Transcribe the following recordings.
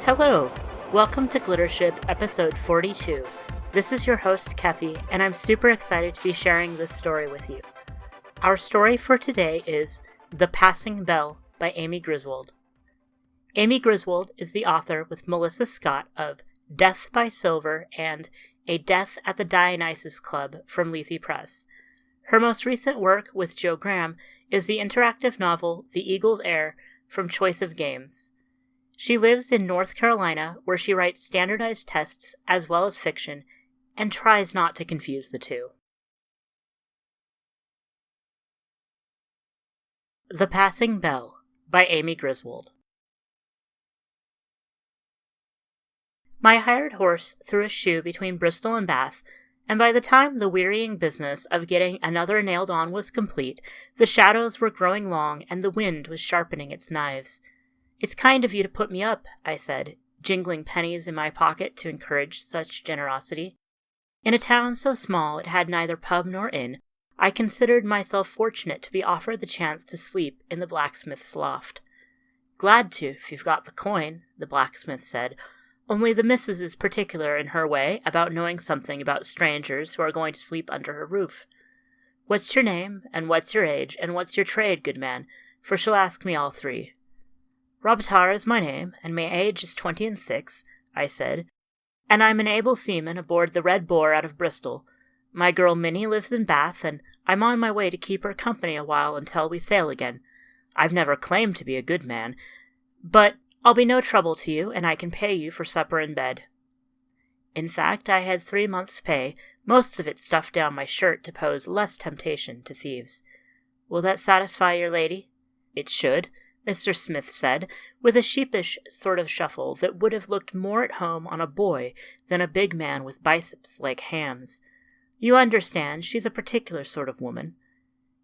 Hello! Welcome to GlitterShip episode 42. This is your host, Keffy, and I'm super excited to be sharing this story with you. Our story for today is The Passing Bell by Amy Griswold. Amy Griswold is the author with Melissa Scott of Death by Silver and A Death at the DIONYSUS Club from Lethe Press. Her most recent work with Joe Graham is the interactive novel The EAGLE'S HEIR from Choice of Games. She lives in North Carolina, where she writes standardized tests as well as fiction, and tries not to confuse the two. The Passing Bell by Amy Griswold. My hired horse threw a shoe between Bristol and Bath, and by the time the wearying business of getting another nailed on was complete, the shadows were growing long and the wind was sharpening its knives. "It's kind of you to put me up," I said, jingling pennies in my pocket to encourage such generosity. In a town so small it had neither pub nor inn, I considered myself fortunate to be offered the chance to sleep in the blacksmith's loft. "Glad to, if you've got the coin," the blacksmith said, "only the missus is particular in her way about knowing something about strangers who are going to sleep under her roof. What's your name, and what's your age, and what's your trade, good man, for she'll ask me all three." "Robitaille is my name, and my age is 26, I said, "and I'm an able seaman aboard the Red Boar out of Bristol. My girl Minnie lives in Bath, and I'm on my way to keep her company a while until we sail again. I've never claimed to be a good man, but I'll be no trouble to you, and I can pay you for supper and bed." In fact, I had 3 months' pay, most of it stuffed down my shirt to pose less temptation to thieves. "Will that satisfy your lady?" "It should," Mr. Smith said, with a sheepish sort of shuffle that would have looked more at home on a boy than a big man with biceps like hams. "You understand, she's a particular sort of woman."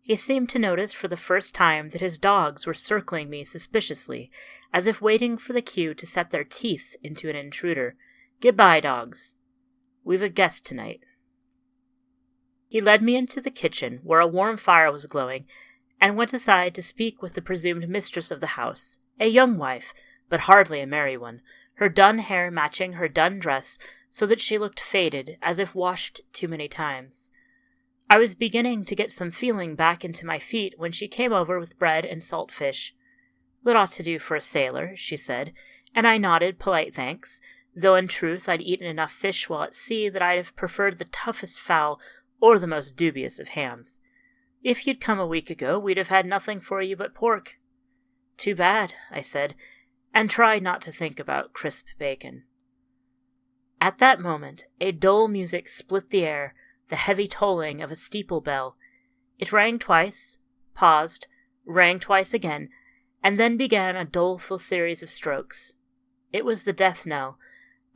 He seemed to notice for the first time that his dogs were circling me suspiciously, as if waiting for the cue to set their teeth into an intruder. "Goodbye, dogs. We've a guest tonight." He led me into the kitchen, where a warm fire was glowing, and went aside to speak with the presumed mistress of the house, a young wife, but hardly a merry one, her dun hair matching her dun dress so that she looked faded, as if washed too many times. I was beginning to get some feeling back into my feet when she came over with bread and salt fish. "That ought to do for a sailor," she said, and I nodded polite thanks, though in truth I'd eaten enough fish while at sea that I'd have preferred the toughest fowl or the most dubious of hams. "If you'd come a week ago, we'd have had nothing for you but pork." "Too bad," I said, and tried not to think about crisp bacon. At that moment, a dull music split the air, the heavy tolling of a steeple bell. It rang twice, paused, rang twice again, and then began a doleful series of strokes. It was the death knell,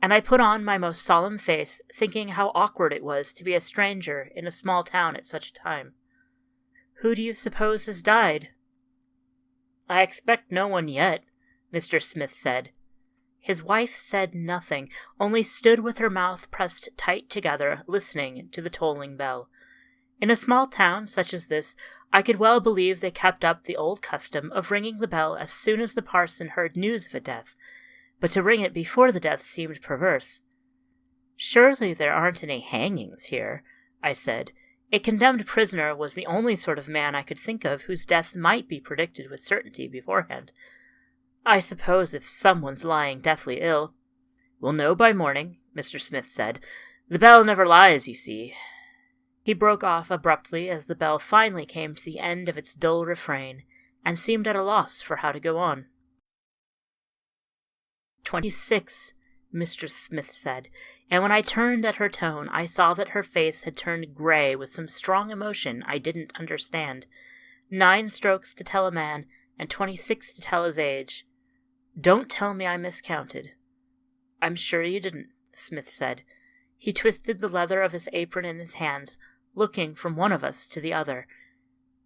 and I put on my most solemn face, thinking how awkward it was to be a stranger in a small town at such a time. "Who do you suppose has died?" "I expect no one yet," Mr. Smith said. His wife said nothing, only stood with her mouth pressed tight together, listening to the tolling bell. In a small town such as this, I could well believe they kept up the old custom of ringing the bell as soon as the parson heard news of a death, but to ring it before the death seemed perverse. "Surely there aren't any hangings here," I said. A condemned prisoner was the only sort of man I could think of whose death might be predicted with certainty beforehand. "I suppose if someone's lying deathly ill—" "We'll know by morning," Mr. Smith said. "The bell never lies, you see." He broke off abruptly as the bell finally came to the end of its dull refrain, and seemed at a loss for how to go on. 26, Mr. Smith said, and when I turned at her tone, I saw that her face had turned gray with some strong emotion I didn't understand. 9 strokes to tell a man, and 26 to tell his age. "Don't tell me I miscounted." "I'm sure you didn't," Smith said. He twisted the leather of his apron in his hands, looking from one of us to the other.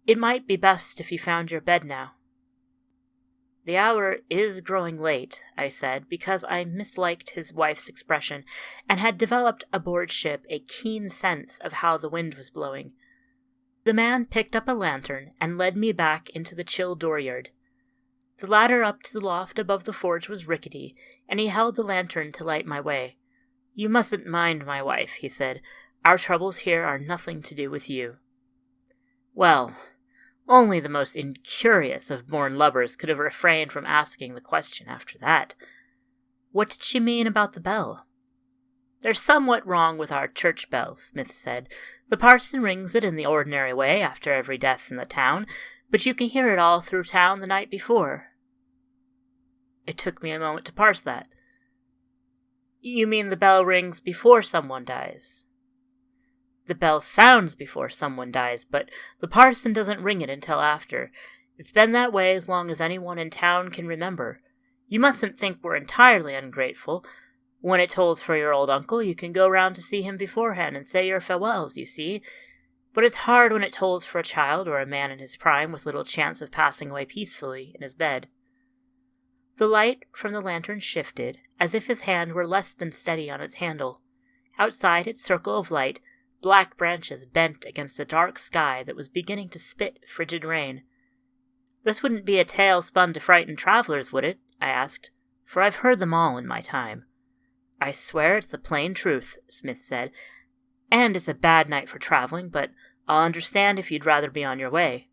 "It might be best if you found your bed now." "The hour is growing late," I said, because I misliked his wife's expression, and had developed aboard ship a keen sense of how the wind was blowing. The man picked up a lantern and led me back into the chill dooryard. The ladder up to the loft above the forge was rickety, and he held the lantern to light my way. "You mustn't mind my wife," he said. "Our troubles here are nothing to do with you." Well, only the most incurious of born lubbers could have refrained from asking the question after that. What did she mean about the bell? "There's somewhat wrong with our church bell," Smith said. "The parson rings it in the ordinary way after every death in the town, but you can hear it all through town the night before." It took me a moment to parse that. "You mean the bell rings before someone dies?" "The bell sounds before someone dies, but the parson doesn't ring it until after. It's been that way as long as anyone in town can remember. You mustn't think we're entirely ungrateful. When it tolls for your old uncle, you can go round to see him beforehand and say your farewells, you see. But it's hard when it tolls for a child or a man in his prime with little chance of passing away peacefully in his bed." The light from the lantern shifted, as if his hand were less than steady on its handle. Outside its circle of light, black branches bent against a dark sky that was beginning to spit frigid rain. "This wouldn't be a tale spun to frighten travelers, would it?" I asked, "for I've heard them all in my time." "I swear it's the plain truth," Smith said, "and it's a bad night for traveling, but I'll understand if you'd rather be on your way."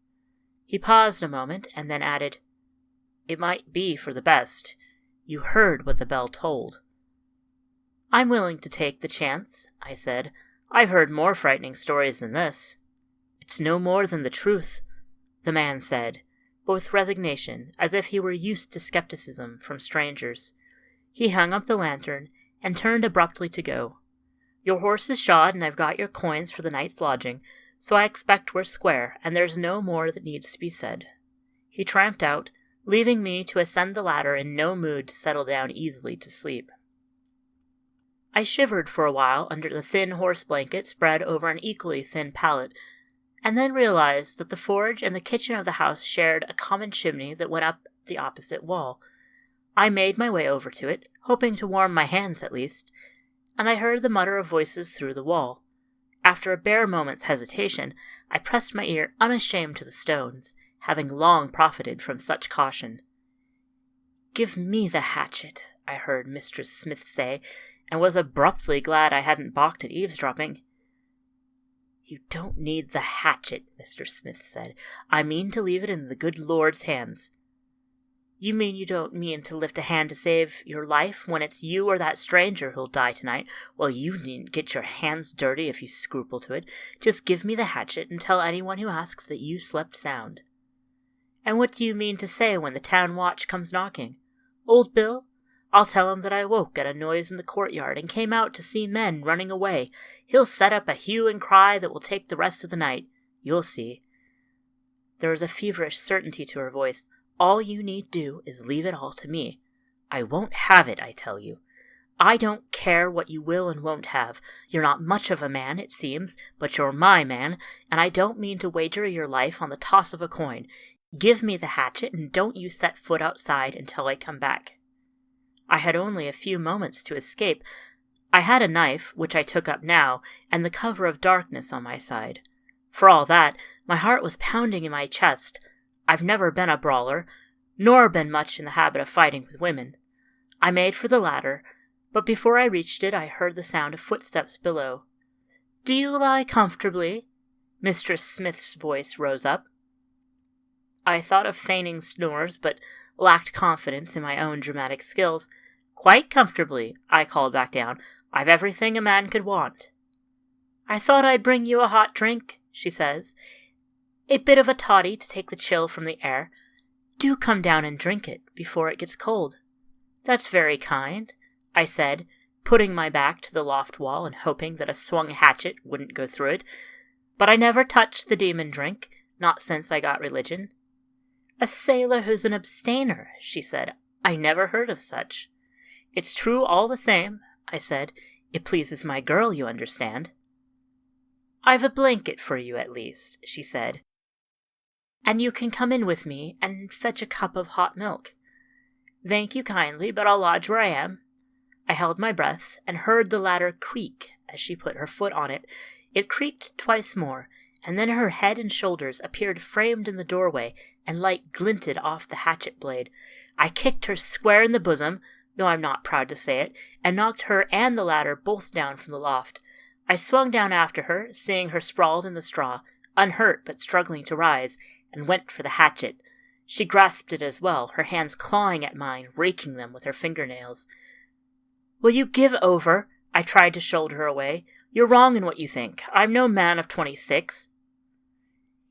He paused a moment and then added, "It might be for the best. You heard what the bell tolled." "I'm willing to take the chance," I said. "I've heard more frightening stories than this." "It's no more than the truth," the man said, with resignation, as if he were used to skepticism from strangers. He hung up the lantern and turned abruptly to go. "Your horse is shod, and I've got your coins for the night's lodging, so I expect we're square, and there's no more that needs to be said." He tramped out, leaving me to ascend the ladder in no mood to settle down easily to sleep. I shivered for a while under the thin horse blanket spread over an equally thin pallet, and then realized that the forge and the kitchen of the house shared a common chimney that went up the opposite wall. I made my way over to it, hoping to warm my hands at least, and I heard the mutter of voices through the wall. After a bare moment's hesitation, I pressed my ear unashamed to the stones, having long profited from such caution. "Give me the hatchet," I heard Mistress Smith say, and was abruptly glad I hadn't balked at eavesdropping. "You don't need the hatchet," Mr. Smith said. "I mean to leave it in the good Lord's hands." "You mean you don't mean to lift a hand to save your life when it's you or that stranger who'll die tonight? Well, you needn't get your hands dirty if you scruple to it. Just give me the hatchet and tell anyone who asks that you slept sound." "And what do you mean to say when the town watch comes knocking? Old Bill? I'll tell him that I woke at a noise in the courtyard and came out to see men running away. He'll set up a hue and cry that will take the rest of the night. You'll see." There was a feverish certainty to her voice. "All you need do is leave it all to me. I won't have it, I tell you. I don't care what you will and won't have. You're not much of a man, it seems, but you're my man, and I don't mean to wager your life on the toss of a coin. Give me the hatchet, and don't you set foot outside until I come back." I had only a few moments to escape. I had a knife, which I took up now, and the cover of darkness on my side. For all that, my heart was pounding in my chest. I've never been a brawler, nor been much in the habit of fighting with women. I made for the ladder, but before I reached it I heard the sound of footsteps below. "Do you lie comfortably?" Mistress Smith's voice rose up. I thought of feigning snores, but lacked confidence in my own dramatic skills. "Quite comfortably," I called back down. "I've everything a man could want." "I thought I'd bring you a hot drink," she says. "A bit of a toddy to take the chill from the air. Do come down and drink it before it gets cold." "That's very kind," I said, putting my back to the loft wall and hoping that a swung hatchet wouldn't go through it. "But I never touched the demon drink, not since I got religion." "A sailor who's an abstainer," she said. "I never heard of such." "It's true all the same," I said. "It pleases my girl, you understand." "I've a blanket for you, at least," she said. "And you can come in with me and fetch a cup of hot milk." "Thank you kindly, but I'll lodge where I am." I held my breath and heard the ladder creak as she put her foot on it. It creaked twice more, and then her head and shoulders appeared framed in the doorway, and light glinted off the hatchet blade. I kicked her square in the bosom, though I'm not proud to say it, and knocked her and the ladder both down from the loft. I swung down after her, seeing her sprawled in the straw, unhurt but struggling to rise, and went for the hatchet. She grasped it as well, her hands clawing at mine, raking them with her fingernails. "Will you give over?" I tried to shoulder her away. "You're wrong in what you think. I'm no man of 26.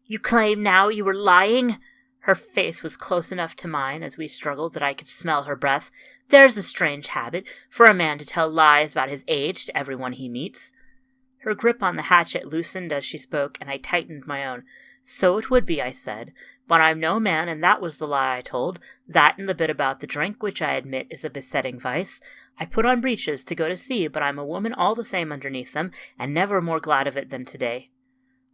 "You claim now you were lying?" Her face was close enough to mine as we struggled that I could smell her breath. There's a strange habit, for a man to tell lies about his age to everyone he meets. Her grip on the hatchet loosened as she spoke, and I tightened my own. "So it would be," I said, "but I'm no man, and that was the lie I told. That and the bit about the drink, which I admit is a besetting vice. I put on breeches to go to sea, but I'm a woman all the same underneath them, and never more glad of it than today."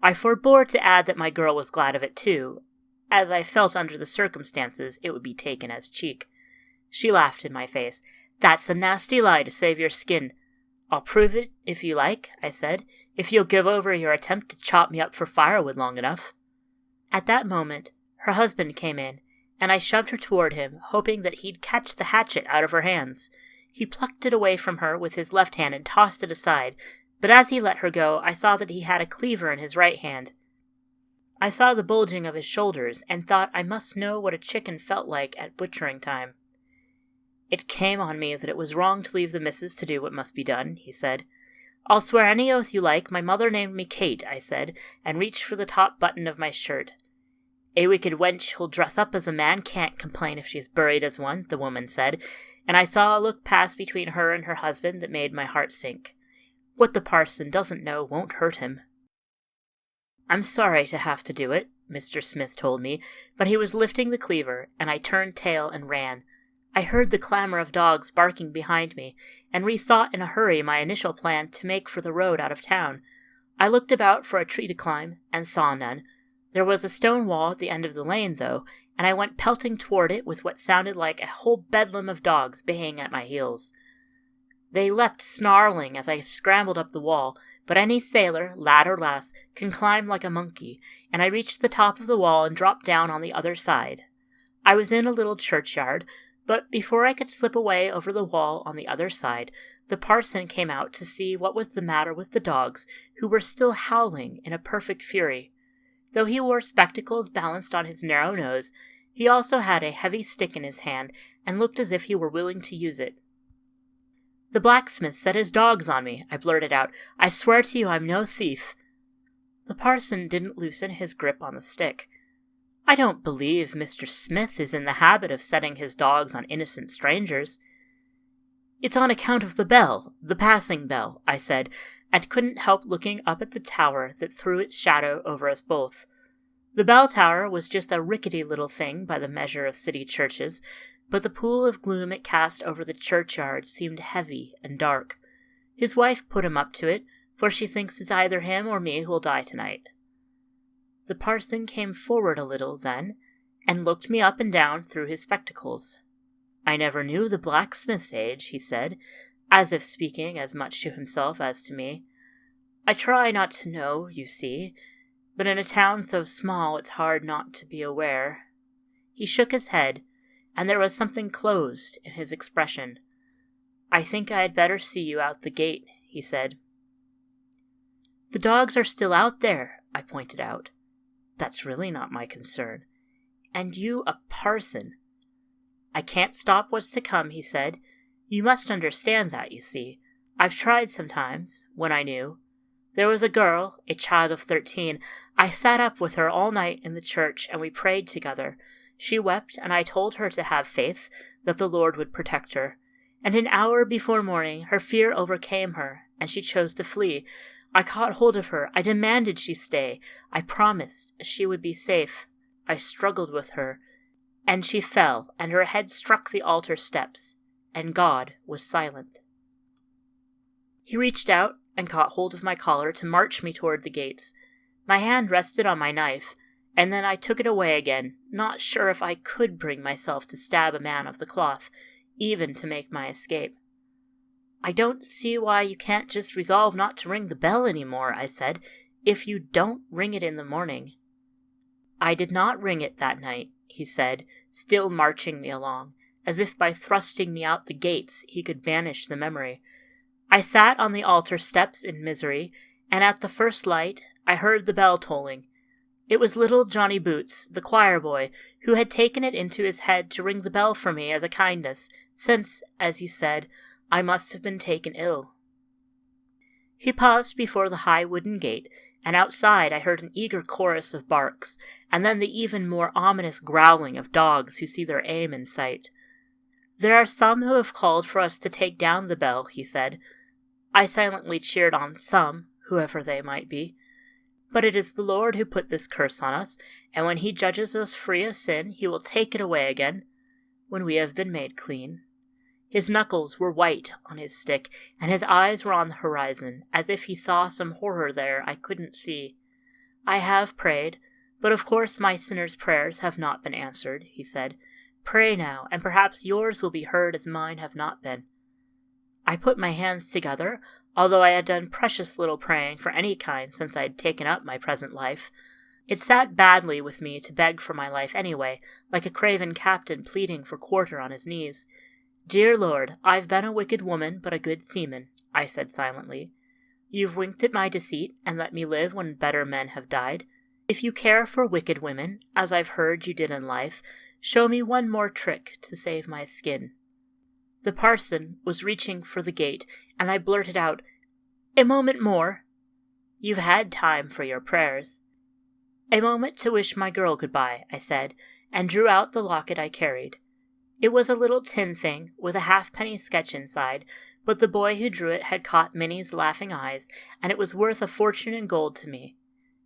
I forbore to add that my girl was glad of it too, as I felt under the circumstances it would be taken as cheek. She laughed in my face. "That's a nasty lie to save your skin." "I'll prove it if you like," I said, "if you'll give over your attempt to chop me up for firewood long enough." At that moment, her husband came in, and I shoved her toward him, hoping that he'd catch the hatchet out of her hands. He plucked it away from her with his left hand and tossed it aside, but as he let her go, I saw that he had a cleaver in his right hand. I saw the bulging of his shoulders, and thought I must know what a chicken felt like at butchering time. "It came on me that it was wrong to leave the missus to do what must be done," he said. "I'll swear any oath you like. My mother named me Kate," I said, and reached for the top button of my shirt. "A wicked wench who'll dress up as a man can't complain if she's buried as one," the woman said, and I saw a look pass between her and her husband that made my heart sink. What the parson doesn't know won't hurt him. "I'm sorry to have to do it," Mr. Smith told me, but he was lifting the cleaver, and I turned tail and ran. I heard the clamor of dogs barking behind me, and rethought in a hurry my initial plan to make for the road out of town. I looked about for a tree to climb, and saw none. There was a stone wall at the end of the lane, though, and I went pelting toward it with what sounded like a whole bedlam of dogs baying at my heels. They leapt snarling as I scrambled up the wall, but any sailor, lad or lass, can climb like a monkey, and I reached the top of the wall and dropped down on the other side. I was in a little churchyard, but before I could slip away over the wall on the other side, the parson came out to see what was the matter with the dogs, who were still howling in a perfect fury. Though he wore spectacles balanced on his narrow nose, he also had a heavy stick in his hand, and looked as if he were willing to use it. "The blacksmith set his dogs on me," I blurted out. "I swear to you I'm no thief." The parson didn't loosen his grip on the stick. "I don't believe Mr. Smith is in the habit of setting his dogs on innocent strangers." "It's on account of the bell, the passing bell," I said, and couldn't help looking up at the tower that threw its shadow over us both. The bell tower was just a rickety little thing by the measure of city churches, but the pool of gloom it cast over the churchyard seemed heavy and dark. His wife put him up to it, for she thinks it's either him or me who'll die tonight. The parson came forward a little then, and looked me up and down through his spectacles. "I never knew the blacksmith's age," he said, as if speaking as much to himself as to me. "I try not to know, you see, but in a town so small it's hard not to be aware." He shook his head, and there was something closed in his expression. "I think I had better see you out the gate," he said. "The dogs are still out there," I pointed out. "That's really not my concern." "And you a parson." "I can't stop what's to come," he said. "You must understand that, you see. I've tried sometimes, when I knew. There was a girl, a child of 13. I sat up with her all night in the church, and we prayed together. She wept, and I told her to have faith, that the Lord would protect her. And an hour before morning her fear overcame her, and she chose to flee. I caught hold of her. I demanded she stay. I promised she would be safe. I struggled with her, and she fell, and her head struck the altar steps, and God was silent." He reached out and caught hold of my collar to march me toward the gates. My hand rested on my knife, and then I took it away again, not sure if I could bring myself to stab a man of the cloth, even to make my escape. "I don't see why you can't just resolve not to ring the bell any more," I said. if you don't ring it in the morning." "I did not ring it that night," he said, still marching me along, as if by thrusting me out the gates he could banish the memory. I sat on the altar steps in misery, and at the first light I heard the bell tolling. It was little Johnny Boots, the choir boy, who had taken it into his head to ring the bell for me as a kindness, since, as he said, I must have been taken ill. He paused before the high wooden gate, and outside I heard an eager chorus of barks, and then the even more ominous growling of dogs who see their aim in sight. "There are some who have called for us to take down the bell," he said. I silently cheered on some, whoever they might be. "But it is the Lord who put this curse on us, and when he judges us free of sin, he will take it away again, when we have been made clean." His knuckles were white on his stick, and his eyes were on the horizon, as if he saw some horror there I couldn't see. "I have prayed, but of course my sinners' prayers have not been answered," he said. "Pray now, and perhaps yours will be heard as mine have not been." I put my hands together, although I had done precious little praying for any kind since I had taken up my present life. It sat badly with me to beg for my life anyway, like a craven captain pleading for quarter on his knees. "Dear Lord, I've been a wicked woman, but a good seaman," I said silently. "You've winked at my deceit and let me live when better men have died. If you care for wicked women, as I've heard you did in life, show me one more trick to save my skin." The parson was reaching for the gate, and I blurted out, "A moment more." "You've had time for your prayers." "A moment to wish my girl goodbye," I said, and drew out the locket I carried. It was a little tin thing with a halfpenny sketch inside, but the boy who drew it had caught Minnie's laughing eyes, and it was worth a fortune in gold to me.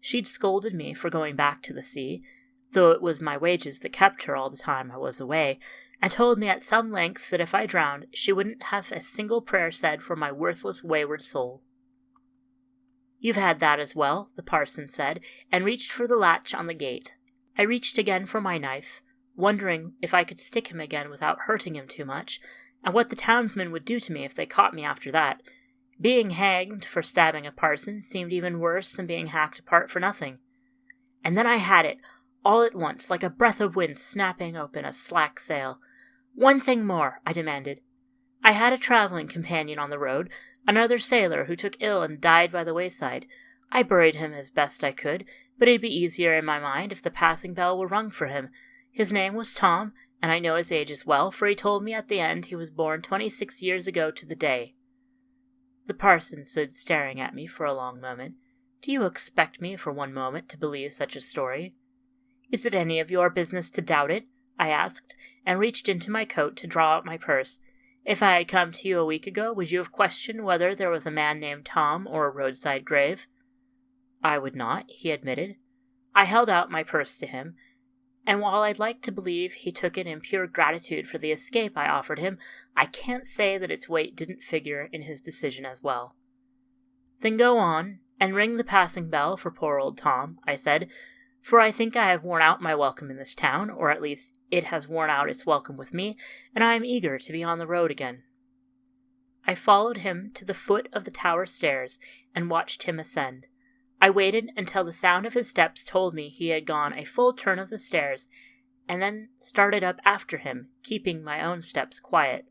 She'd scolded me for going back to the sea, though it was my wages that kept her all the time I was away, and told me at some length that if I drowned, she wouldn't have a single prayer said for my worthless wayward soul. "You've had that as well," the parson said, and reached for the latch on the gate. I reached again for my knife, wondering if I could stick him again without hurting him too much, and what the townsmen would do to me if they caught me after that. Being hanged for stabbing a parson seemed even worse than being hacked apart for nothing. And then I had it, all at once, like a breath of wind snapping open a slack sail. "One thing more," I demanded. "I had a traveling companion on the road, another sailor who took ill and died by the wayside. I buried him as best I could, but it'd be easier in my mind if the passing bell were rung for him. His name was Tom, and I know his age as well, for he told me at the end he was born 26 years ago to the day." The parson stood staring at me for a long moment. "Do you expect me for one moment to believe such a story?" "Is it any of your business to doubt it?" I asked, and reached into my coat to draw out my purse. "If I had come to you a week ago, would you have questioned whether there was a man named Tom or a roadside grave?" "I would not," he admitted. I held out my purse to him, and while I'd like to believe he took it in pure gratitude for the escape I offered him, I can't say that its weight didn't figure in his decision as well. "Then go on, and ring the passing bell for poor old Tom," I said, "for I think I have worn out my welcome in this town, or at least it has worn out its welcome with me, and I am eager to be on the road again." I followed him to the foot of the tower stairs and watched him ascend. I waited until the sound of his steps told me he had gone a full turn of the stairs, and then started up after him, keeping my own steps quiet.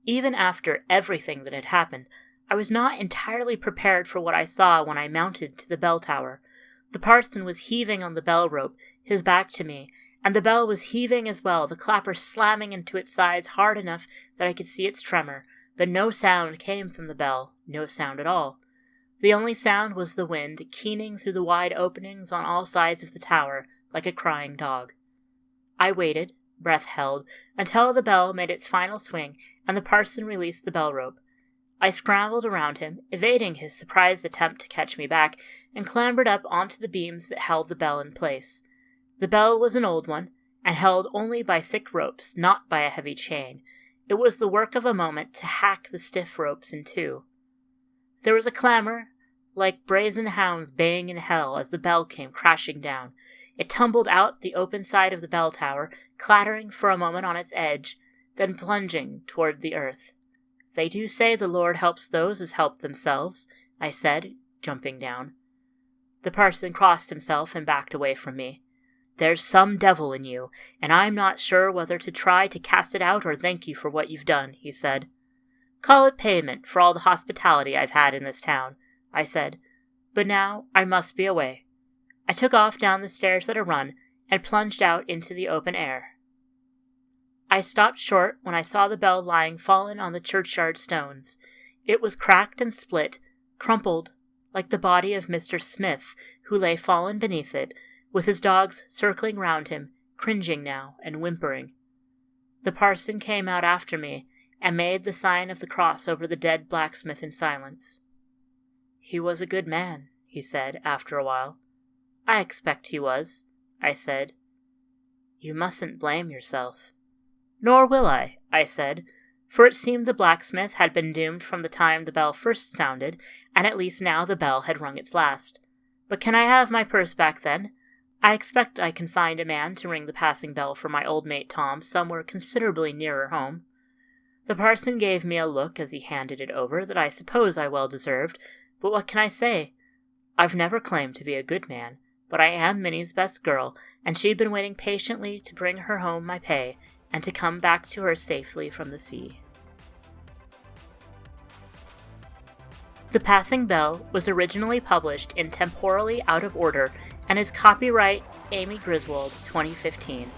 Even after everything that had happened, I was not entirely prepared for what I saw when I mounted to the bell tower. The parson was heaving on the bell rope, his back to me, and the bell was heaving as well, the clapper slamming into its sides hard enough that I could see its tremor, but no sound came from the bell, no sound at all. The only sound was the wind keening through the wide openings on all sides of the tower, like a crying dog. I waited, breath held, until the bell made its final swing and the parson released the bell rope. I scrambled around him, evading his surprised attempt to catch me back, and clambered up onto the beams that held the bell in place. The bell was an old one, and held only by thick ropes, not by a heavy chain. It was the work of a moment to hack the stiff ropes in two. There was a clamor, like brazen hounds baying in hell as the bell came crashing down. It tumbled out the open side of the bell tower, clattering for a moment on its edge, then plunging toward the earth. "They do say the Lord helps those as help themselves," I said, jumping down. The parson crossed himself and backed away from me. "There's some devil in you, and I'm not sure whether to try to cast it out or thank you for what you've done," he said. "Call it payment for all the hospitality I've had in this town," I said. "But now I must be away." I took off down the stairs at a run and plunged out into the open air. I stopped short when I saw the bell lying fallen on the churchyard stones. It was cracked and split, crumpled, like the body of Mr. Smith, who lay fallen beneath it, with his dogs circling round him, cringing now and whimpering. The parson came out after me and made the sign of the cross over the dead blacksmith in silence. "He was a good man," he said after a while. "I expect he was," I said. "You mustn't blame yourself." "Nor will I," said, for it seemed the blacksmith had been doomed from the time the bell first sounded, and at least now the bell had rung its last. "But can I have my purse back then? I expect I can find a man to ring the passing bell for my old mate Tom somewhere considerably nearer home." The parson gave me a look as he handed it over that I suppose I well deserved, but what can I say? I've never claimed to be a good man, but I am Minnie's best girl, and she'd been waiting patiently to bring her home my pay, and to come back to her safely from the sea. The Passing Bell was originally published in Temporally Out of Order and is copyright Amy Griswold 2015.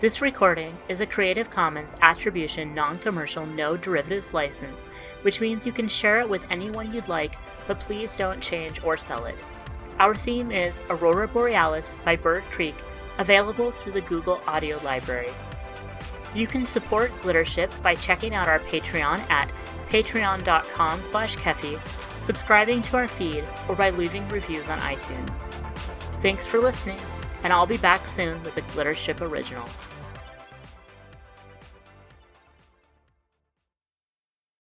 This recording is a Creative Commons Attribution Non-Commercial No Derivatives license, which means you can share it with anyone you'd like, but please don't change or sell it. Our theme is Aurora Borealis by Bird Creek, available through the Google Audio Library. You can support GlitterShip by checking out our Patreon at patreon.com/Keffy, subscribing to our feed, or by leaving reviews on iTunes. Thanks for listening, and I'll be back soon with a GlitterShip original.